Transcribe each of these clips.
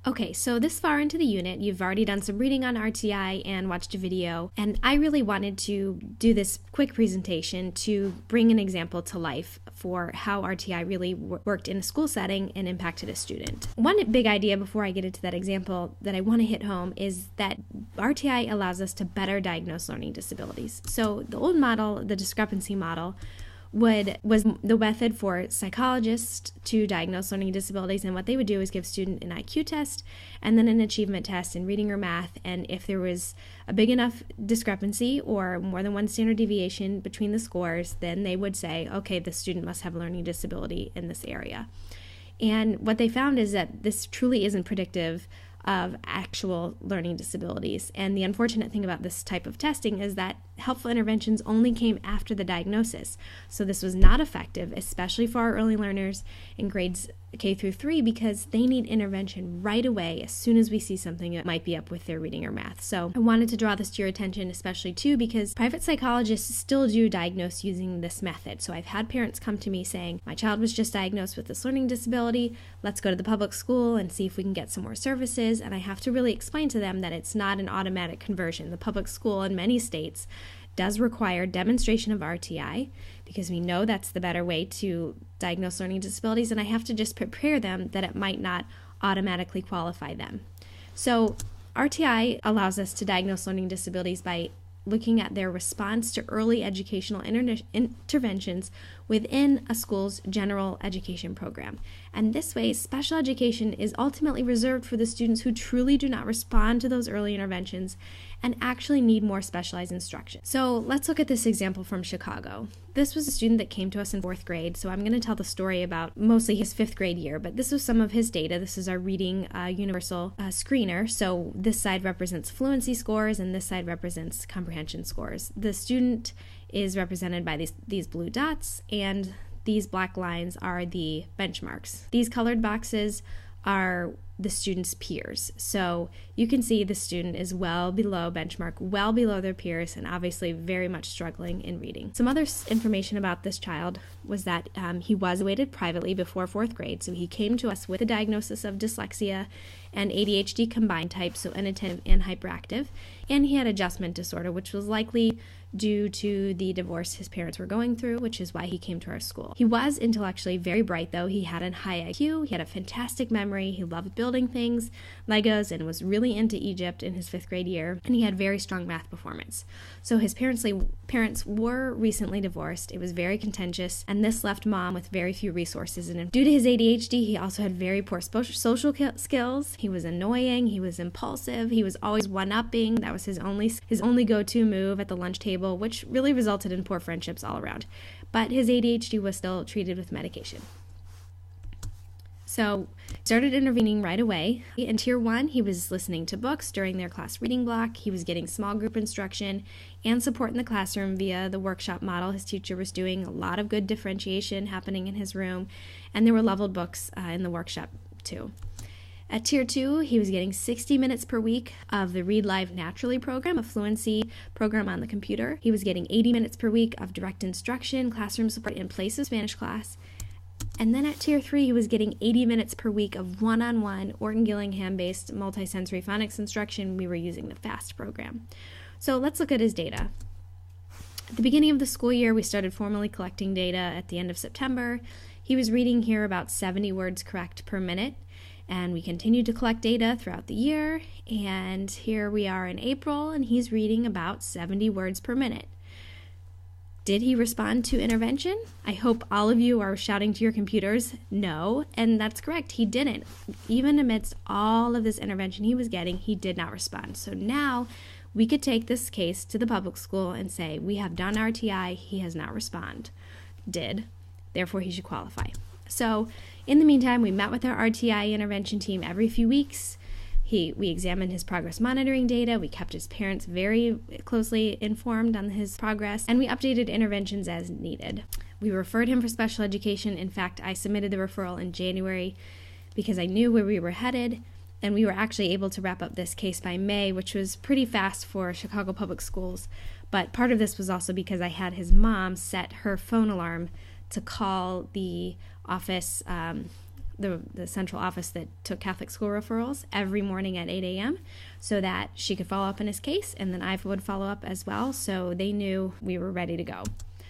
Okay, so this far into the unit, you've already done some reading on RTI and watched a video, and I really wanted to do this quick presentation to bring an example to life for how RTI really worked in a school setting and impacted a student. One big idea before I get into that example that I want to hit home is that RTI allows us to better diagnose learning disabilities. So the old model, the discrepancy model, was the method for psychologists to diagnose learning disabilities, and what they would do is give student an IQ test and then an achievement test in reading or math, and if there was a big enough discrepancy or more than one standard deviation between the scores, then they would say, okay, the student must have a learning disability in this area. And what they found is that this truly isn't predictive of actual learning disabilities. And the unfortunate thing about this type of testing is that helpful interventions only came after the diagnosis. So this was not effective, especially for our early learners in grades K through 3, because they need intervention right away as soon as we see something that might be up with their reading or math. So I wanted to draw this to your attention, especially too, because private psychologists still do diagnose using this method. So I've had parents come to me saying, my child was just diagnosed with this learning disability, let's go to the public school and see if we can get some more services. And I have to really explain to them that it's not an automatic conversion. The public school in many states does require demonstration of RTI because we know that's the better way to diagnose learning disabilities, and I have to just prepare them that it might not automatically qualify them. So RTI allows us to diagnose learning disabilities by looking at their response to early educational interventions within a school's general education program. And this way, special education is ultimately reserved for the students who truly do not respond to those early interventions and actually need more specialized instruction. So let's look at this example from Chicago. This was a student that came to us in 4th grade, so I'm going to tell the story about mostly his 5th grade year, but this was some of his data. This is our reading universal screener, so this side represents fluency scores and this side represents comprehension scores. The student is represented by these blue dots, and these black lines are the benchmarks. These colored boxes are the student's peers. So you can see the student is well below benchmark, well below their peers, and obviously very much struggling in reading. Some other information about this child was that he was weighted privately before 4th grade. So he came to us with a diagnosis of dyslexia and ADHD combined type, so inattentive and hyperactive, and he had adjustment disorder, which was likely due to the divorce his parents were going through, which is why he came to our school. He was intellectually very bright, though. He had a high IQ, he had a fantastic memory, he loved building things, Legos, and was really into Egypt in his 5th grade year, and he had very strong math performance. So his parents were recently divorced. It was very contentious, and this left mom with very few resources. And due to his ADHD, he also had very poor social skills. He was annoying, he was impulsive, he was always one-upping. That was his only go-to move at the lunch table, which really resulted in poor friendships all around. But his ADHD was still treated with medication. So started intervening right away. In Tier 1, he was listening to books during their class reading block. He was getting small group instruction and support in the classroom via the workshop model. His teacher was doing a lot of good differentiation happening in his room, and there were leveled books in the workshop too. At Tier 2, he was getting 60 minutes per week of the Read Live Naturally program, a fluency program on the computer. He was getting 80 minutes per week of direct instruction, classroom support in place of Spanish class. And then at Tier 3, he was getting 80 minutes per week of one-on-one Orton-Gillingham-based multisensory phonics instruction. We were using the FAST program. So let's look at his data. At the beginning of the school year, we started formally collecting data at the end of September. He was reading here about 70 words correct per minute. And we continued to collect data throughout the year, and here we are in April, and he's reading about 70 words per minute. Did he respond to intervention? I hope all of you are shouting to your computers, no, and that's correct, he didn't. Even amidst all of this intervention he was getting, he did not respond. So now we could take this case to the public school and say, we have done RTI, he has not responded. Therefore he should qualify. So in the meantime, we met with our RTI intervention team every few weeks. We examined his progress monitoring data. We kept his parents very closely informed on his progress, and we updated interventions as needed. We referred him for special education. In fact, I submitted the referral in January because I knew where we were headed, and we were actually able to wrap up this case by May, which was pretty fast for Chicago Public Schools. But part of this was also because I had his mom set her phone alarm to call the office the central office that took Catholic school referrals, every morning at 8 a.m. so that she could follow up on his case, and then I would follow up as well, so they knew we were ready to go.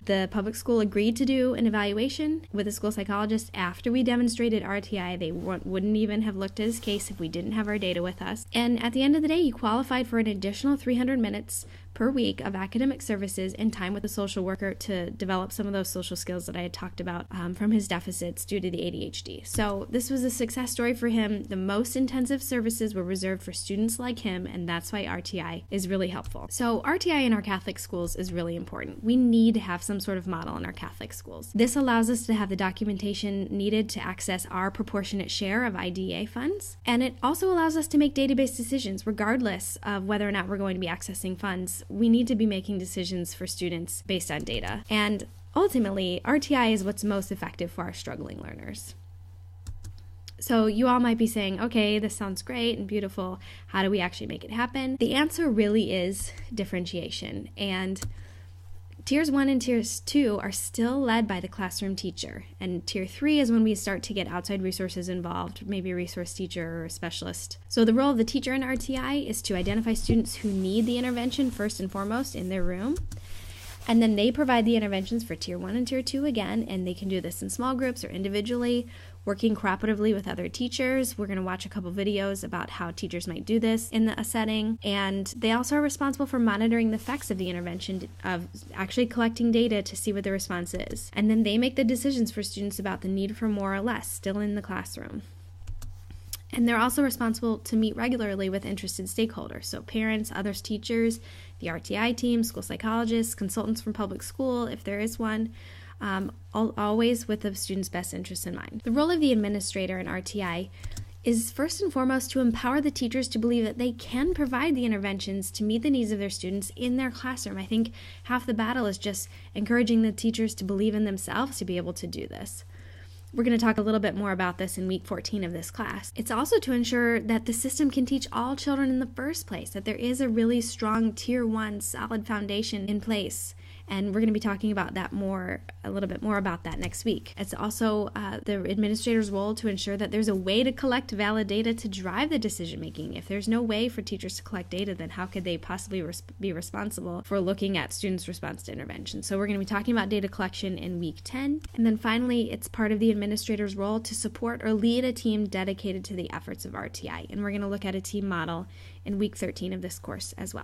The public school agreed to do an evaluation with a school psychologist after we demonstrated RTI. They wouldn't even have looked at his case if we didn't have our data with us. And at the end of the day, he qualified for an additional 300 minutes per week of academic services and time with a social worker to develop some of those social skills that I had talked about from his deficits due to the ADHD. So this was a success story for him. The most intensive services were reserved for students like him, and that's why RTI is really helpful. So RTI in our Catholic schools is really important. We need to have some sort of model in our Catholic schools. This allows us to have the documentation needed to access our proportionate share of IDEA funds, and it also allows us to make database decisions regardless of whether or not we're going to be accessing funds. We need to be making decisions for students based on data. And ultimately, RTI is what's most effective for our struggling learners. So you all might be saying, okay, this sounds great and beautiful. How do we actually make it happen? The answer really is differentiation. And Tiers 1 and Tiers 2 are still led by the classroom teacher. And Tier 3 is when we start to get outside resources involved, maybe a resource teacher or a specialist. So the role of the teacher in RTI is to identify students who need the intervention first and foremost in their room. And then they provide the interventions for Tier 1 and Tier 2 again, and they can do this in small groups or individually, working cooperatively with other teachers. We're going to watch a couple videos about how teachers might do this in a setting. And they also are responsible for monitoring the effects of the intervention, of actually collecting data to see what the response is. And then they make the decisions for students about the need for more or less still in the classroom. And they're also responsible to meet regularly with interested stakeholders, so parents, others, teachers, the RTI team, school psychologists, consultants from public school, if there is one, always with the student's best interests in mind. The role of the administrator in RTI is first and foremost to empower the teachers to believe that they can provide the interventions to meet the needs of their students in their classroom. I think half the battle is just encouraging the teachers to believe in themselves to be able to do this. We're going to talk a little bit more about this in week 14 of this class. It's also to ensure that the system can teach all children in the first place, that there is a really strong Tier 1 solid foundation in place. And we're going to be talking about that a little bit more about that next week. It's also the administrator's role to ensure that there's a way to collect valid data to drive the decision making. If there's no way for teachers to collect data, then how could they possibly be responsible for looking at students' response to intervention? So we're going to be talking about data collection in week 10. And then finally, it's part of the administrator's role to support or lead a team dedicated to the efforts of RTI. And we're going to look at a team model in week 13 of this course as well.